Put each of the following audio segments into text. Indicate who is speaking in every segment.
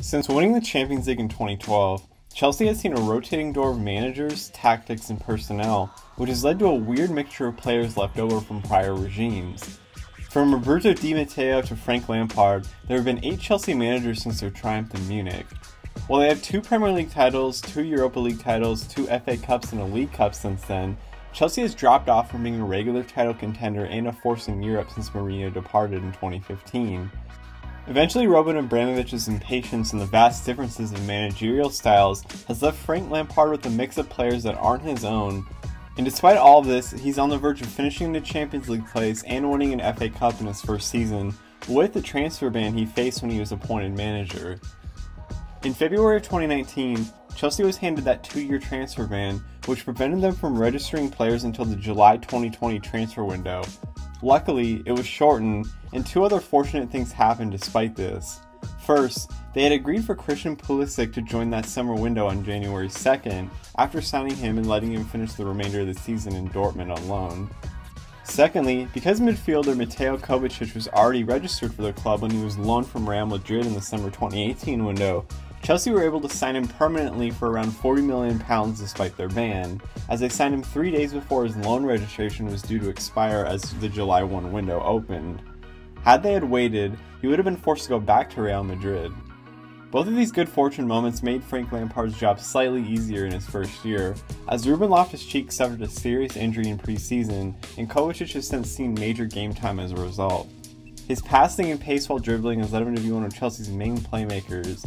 Speaker 1: Since winning the Champions League in 2012, Chelsea has seen a rotating door of managers, tactics, and personnel, which has led to a weird mixture of players left over from prior regimes. From Roberto Di Matteo to Frank Lampard, there have been 8 Chelsea managers since their triumph in Munich. While they have 2 Premier League titles, 2 Europa League titles, 2 FA Cups, and a League Cup since then, Chelsea has dropped off from being a regular title contender and a force in Europe since Mourinho departed in 2015. Eventually, Roman Abramovich's impatience and the vast differences in managerial styles has left Frank Lampard with a mix of players that aren't his own, and despite all of this, he's on the verge of finishing the Champions League place and winning an FA Cup in his first season, with the transfer ban he faced when he was appointed manager. In February of 2019, Chelsea was handed that 2-year transfer ban, which prevented them from registering players until the July 2020 transfer window. Luckily, it was shortened, and 2 other fortunate things happened despite this. First, they had agreed for Christian Pulisic to join that summer window on January 2nd, after signing him and letting him finish the remainder of the season in Dortmund on loan. Secondly, because midfielder Mateo Kovacic was already registered for the club when he was loaned from Real Madrid in the summer 2018 window, Chelsea were able to sign him permanently for around £40 million despite their ban, as they signed him 3 days before his loan registration was due to expire as the July 1 window opened. Had they waited, he would have been forced to go back to Real Madrid. Both of these good fortune moments made Frank Lampard's job slightly easier in his first year, as Ruben Loftus-Cheek suffered a serious injury in pre-season, and Kovacic has since seen major game time as a result. His passing and pace while dribbling has led him to be one of Chelsea's main playmakers,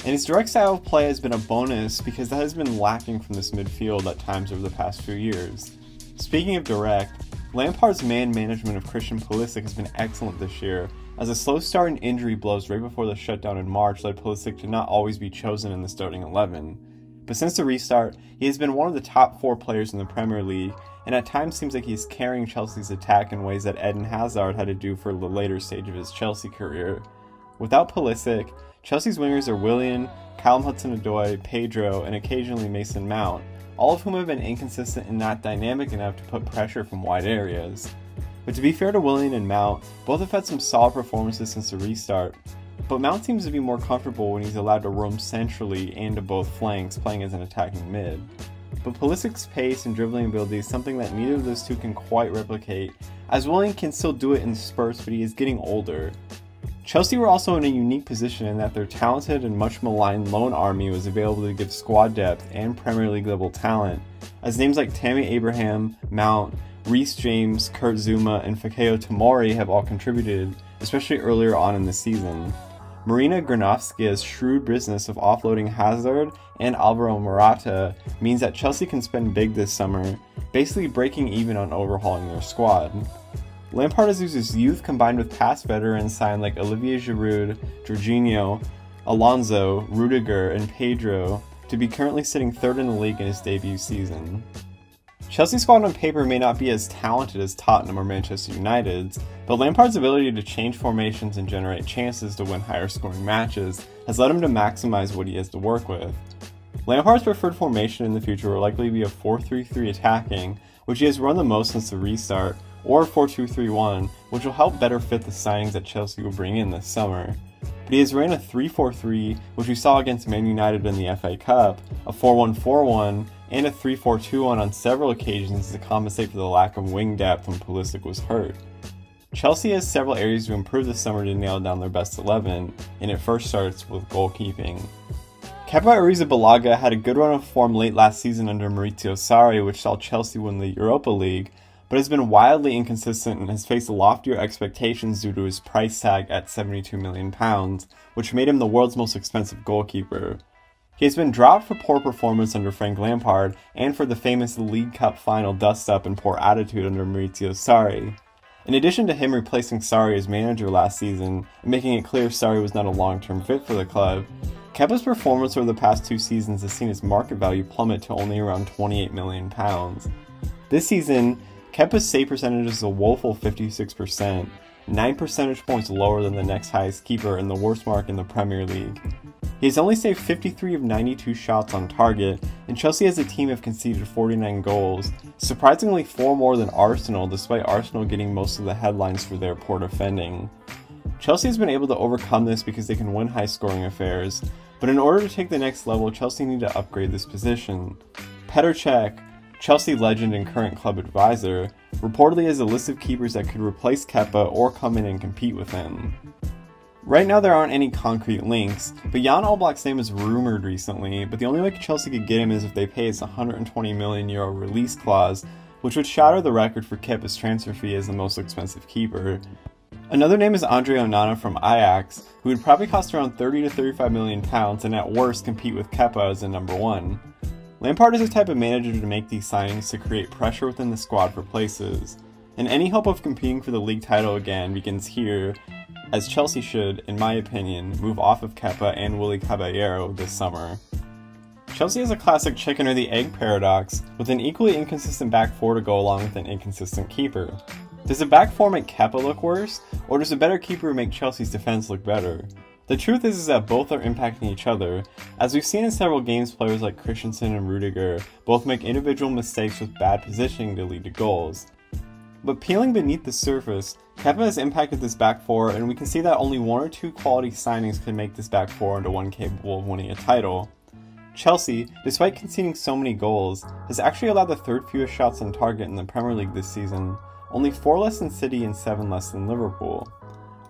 Speaker 1: and his direct style of play has been a bonus because that has been lacking from this midfield at times over the past few years. Speaking of direct, Lampard's man management of Christian Pulisic has been excellent this year, as a slow start and injury blows right before the shutdown in March led Pulisic to not always be chosen in the starting 11. But since the restart, he has been one of the top 4 players in the Premier League, and at times seems like he is carrying Chelsea's attack in ways that Eden Hazard had to do for the later stage of his Chelsea career. Without Pulisic, Chelsea's wingers are Willian, Callum Hudson-Odoi, Pedro, and occasionally Mason Mount, all of whom have been inconsistent and not dynamic enough to put pressure from wide areas. But to be fair to Willian and Mount, both have had some solid performances since the restart, but Mount seems to be more comfortable when he's allowed to roam centrally and to both flanks, playing as an attacking mid. But Pulisic's pace and dribbling ability is something that neither of those two can quite replicate, as Willian can still do it in spurts, but he is getting older. Chelsea were also in a unique position in that their talented and much maligned loan army was available to give squad depth and Premier League level talent, as names like Tammy Abraham, Mount, Reece James, Kurt Zouma, and Fikayo Tomori have all contributed, especially earlier on in the season. Marina Granovska's shrewd business of offloading Hazard and Alvaro Morata means that Chelsea can spend big this summer, basically breaking even on overhauling their squad. Lampard has used his youth combined with past veterans signed like Olivier Giroud, Jorginho, Alonso, Rudiger, and Pedro to be currently sitting 3rd in the league in his debut season. Chelsea's squad on paper may not be as talented as Tottenham or Manchester United's, but Lampard's ability to change formations and generate chances to win higher scoring matches has led him to maximize what he has to work with. Lampard's preferred formation in the future will likely be a 4-3-3 attacking, which he has run the most since the restart, or 4-2-3-1, which will help better fit the signings that Chelsea will bring in this summer. But he has ran a 3-4-3, which we saw against Man United in the FA Cup, a 4-1-4-1, and a 3-4-2-1 on several occasions to compensate for the lack of wing depth when Pulisic was hurt. Chelsea has several areas to improve this summer to nail down their best 11, and it first starts with goalkeeping. Kepa Arrizabalaga had a good run of form late last season under Maurizio Sarri, which saw Chelsea win the Europa League, but has been wildly inconsistent and has faced loftier expectations due to his price tag at £72 million, which made him the world's most expensive goalkeeper. He has been dropped for poor performance under Frank Lampard and for the famous League Cup final dust-up and poor attitude under Maurizio Sarri. In addition to him replacing Sarri as manager last season and making it clear Sarri was not a long-term fit for the club, Kepa's performance over the past 2 seasons has seen his market value plummet to only around £28 million. This season, Kepa's save percentage is a woeful 56%, 9 percentage points lower than the next highest keeper and the worst mark in the Premier League. He has only saved 53 of 92 shots on target, and Chelsea as a team have conceded 49 goals, surprisingly 4 more than Arsenal, despite Arsenal getting most of the headlines for their poor defending. Chelsea has been able to overcome this because they can win high-scoring affairs, but in order to take the next level, Chelsea need to upgrade this position. Petr Cech, Chelsea legend and current club advisor, reportedly has a list of keepers that could replace Kepa or come in and compete with him. Right now there aren't any concrete links, but Jan Oblak's name is rumored recently, but the only way Chelsea could get him is if they pay his €120 million release clause, which would shatter the record for Kepa's transfer fee as the most expensive keeper. Another name is Andre Onana from Ajax, who would probably cost around £30 to £35 million and at worst compete with Kepa as the number one. Lampard is the type of manager to make these signings to create pressure within the squad for places, and any hope of competing for the league title again begins here, as Chelsea should, in my opinion, move off of Kepa and Willy Caballero this summer. Chelsea has a classic chicken or the egg paradox, with an equally inconsistent back four to go along with an inconsistent keeper. Does a back four make Kepa look worse, or does a better keeper make Chelsea's defense look better? The truth is that both are impacting each other. As we've seen in several games, players like Christensen and Rudiger both make individual mistakes with bad positioning to lead to goals. But peeling beneath the surface, Kepa has impacted this back four, and we can see that only one or two quality signings could make this back four into one capable of winning a title. Chelsea, despite conceding so many goals, has actually allowed the third fewest shots on target in the Premier League this season, only 4 less than City and 7 less than Liverpool.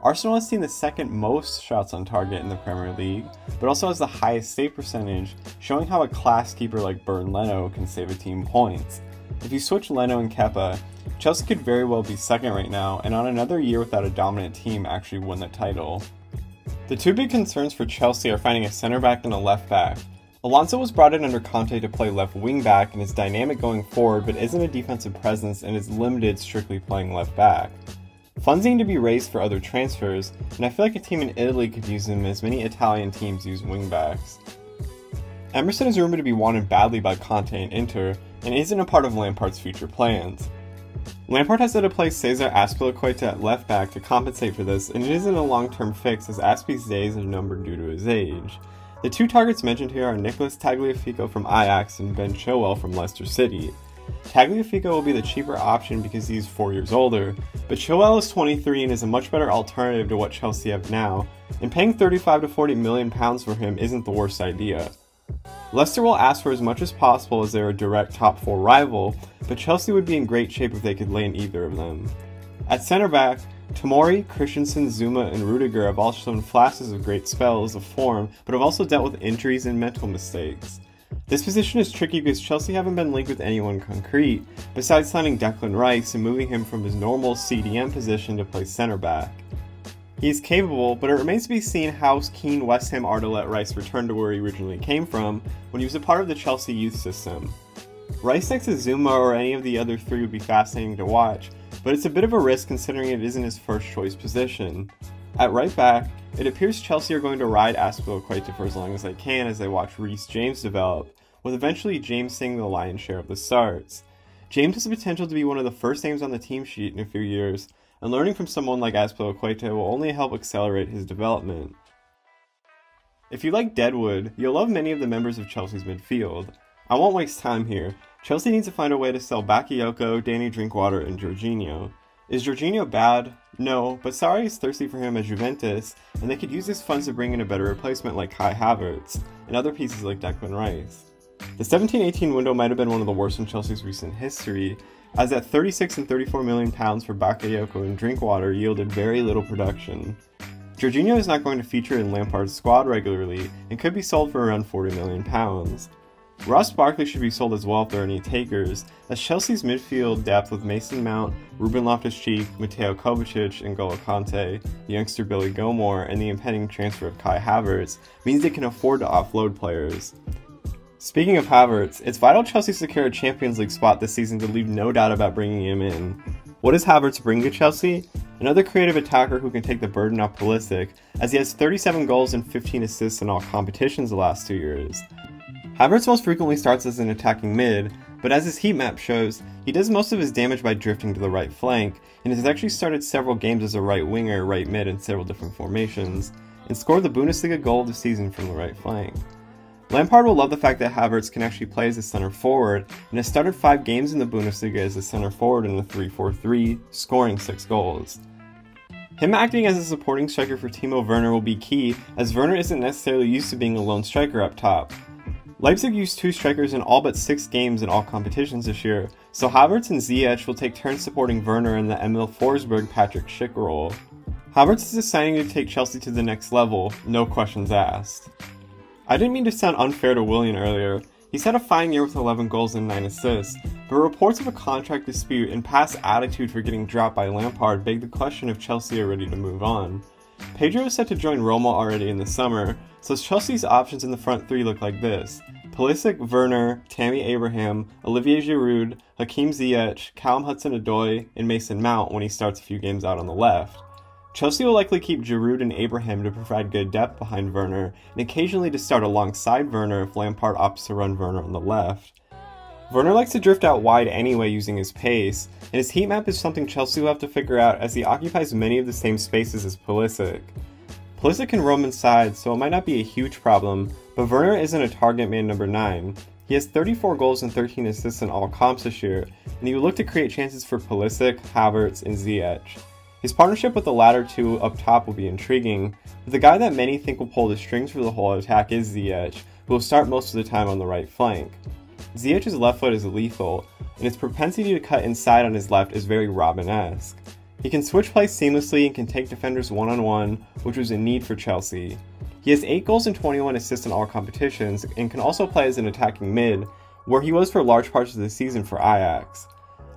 Speaker 1: Arsenal has seen the second most shots on target in the Premier League, but also has the highest save percentage, showing how a class keeper like Bernd Leno can save a team points. If you switch Leno and Kepa, Chelsea could very well be second right now, and on another year without a dominant team actually win the title. The two big concerns for Chelsea are finding a center back and a left back. Alonso was brought in under Conte to play left wing back and is dynamic going forward but isn't a defensive presence and is limited strictly playing left back. Funds need to be raised for other transfers, and I feel like a team in Italy could use him as many Italian teams use wingbacks. Emerson is rumored to be wanted badly by Conte and Inter, and isn't a part of Lampard's future plans. Lampard has to play Cesar Azpilicueta at left back to compensate for this, and it isn't a long-term fix as Azpi's days are numbered due to his age. The two targets mentioned here are Nicolas Tagliafico from Ajax and Ben Chilwell from Leicester City. Tagliafico will be the cheaper option because he's 4 years older, but Chilwell is 23 and is a much better alternative to what Chelsea have now, and paying £35 to £40 million for him isn't the worst idea. Leicester will ask for as much as possible as they're a direct top 4 rival, but Chelsea would be in great shape if they could land either of them. At centre back, Tomori, Christensen, Zuma, and Rudiger have all shown flashes of great spells of form, but have also dealt with injuries and mental mistakes. This position is tricky because Chelsea haven't been linked with anyone concrete, besides signing Declan Rice and moving him from his normal CDM position to play centre back. He is capable, but it remains to be seen how keen West Ham are to let Rice return to where he originally came from, when he was a part of the Chelsea youth system. Rice next to Zuma or any of the other three would be fascinating to watch, but it's a bit of a risk considering it isn't his first choice position. At right back, it appears Chelsea are going to ride Azpilicueta for as long as they can as they watch Reece James develop, with eventually James seeing the lion's share of the starts. James has the potential to be one of the first names on the team sheet in a few years, and learning from someone like Azpilicueta will only help accelerate his development. If you like Deadwood, you'll love many of the members of Chelsea's midfield. I won't waste time here. Chelsea needs to find a way to sell Bakayoko, Danny Drinkwater, and Jorginho. Is Jorginho bad? No, but Sarri is thirsty for him at Juventus, and they could use his funds to bring in a better replacement like Kai Havertz, and other pieces like Declan Rice. The 17-18 window might have been one of the worst in Chelsea's recent history, as at £36 and £34 million for Bakayoko and Drinkwater yielded very little production. Jorginho is not going to feature in Lampard's squad regularly, and could be sold for around £40 million. Ross Barkley should be sold as well if there are any takers, as Chelsea's midfield depth with Mason Mount, Ruben Loftus-Cheek, Mateo Kovacic, and N'Golo Kante, the youngster Billy Gilmore, and the impending transfer of Kai Havertz means they can afford to offload players. Speaking of Havertz, it's vital Chelsea secure a Champions League spot this season to leave no doubt about bringing him in. What does Havertz bring to Chelsea? Another creative attacker who can take the burden off Pulisic, as he has 37 goals and 15 assists in all competitions the last 2 years. Havertz most frequently starts as an attacking mid, but as his heat map shows, he does most of his damage by drifting to the right flank, and has actually started several games as a right winger, right mid in several different formations, and scored the Bundesliga goal of the season from the right flank. Lampard will love the fact that Havertz can actually play as a center forward, and has started 5 games in the Bundesliga as a center forward in the 3-4-3, scoring 6 goals. Him acting as a supporting striker for Timo Werner will be key, as Werner isn't necessarily used to being a lone striker up top. Leipzig used 2 strikers in all but 6 games in all competitions this year, so Havertz and Ziyech will take turns supporting Werner in the Emil Forsberg-Patrick Schick role. Havertz is a signing to take Chelsea to the next level, no questions asked. I didn't mean to sound unfair to Willian earlier. He's had a fine year with 11 goals and 9 assists, but reports of a contract dispute and past attitude for getting dropped by Lampard beg the question if Chelsea are ready to move on. Pedro is set to join Roma already in the summer, so Chelsea's options in the front 3 look like this: Pulisic, Werner, Tammy Abraham, Olivier Giroud, Hakim Ziyech, Callum Hudson-Odoi, and Mason Mount when he starts a few games out on the left. Chelsea will likely keep Giroud and Abraham to provide good depth behind Werner, and occasionally to start alongside Werner if Lampard opts to run Werner on the left. Werner likes to drift out wide anyway using his pace, and his heat map is something Chelsea will have to figure out as he occupies many of the same spaces as Pulisic. Pulisic can roam inside, so it might not be a huge problem, but Werner isn't a target man number 9. He has 34 goals and 13 assists in all comps this year, and he will look to create chances for Pulisic, Havertz, and Ziyech. His partnership with the latter 2 up top will be intriguing, but the guy that many think will pull the strings for the whole attack is Ziyech, who will start most of the time on the right flank. Ziyech's left foot is lethal, and his propensity to cut inside on his left is very Robin-esque. He can switch plays seamlessly and can take defenders one-on-one, which was a need for Chelsea. He has 8 goals and 21 assists in all competitions, and can also play as an attacking mid, where he was for large parts of the season for Ajax.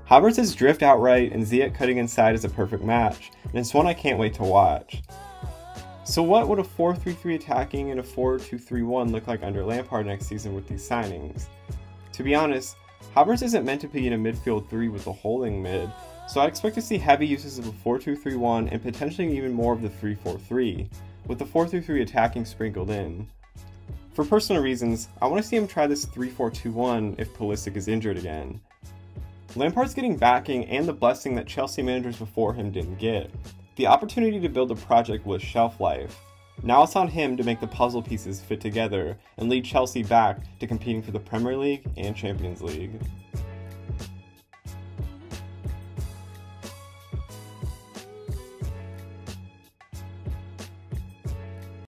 Speaker 1: Havertz's drift outright and Ziyech cutting inside is a perfect match, and it's one I can't wait to watch. So what would a 4-3-3 attacking and a 4-2-3-1 look like under Lampard next season with these signings? To be honest, Havertz isn't meant to be in a midfield 3 with a holding mid, so I expect to see heavy uses of a 4-2-3-1 and potentially even more of the 3-4-3, with the 4-3-3 attacking sprinkled in. For personal reasons, I want to see him try this 3-4-2-1 if Pulisic is injured again. Lampard's getting backing and the blessing that Chelsea managers before him didn't get. The opportunity to build a project was shelf life. Now it's on him to make the puzzle pieces fit together and lead Chelsea back to competing for the Premier League and Champions League.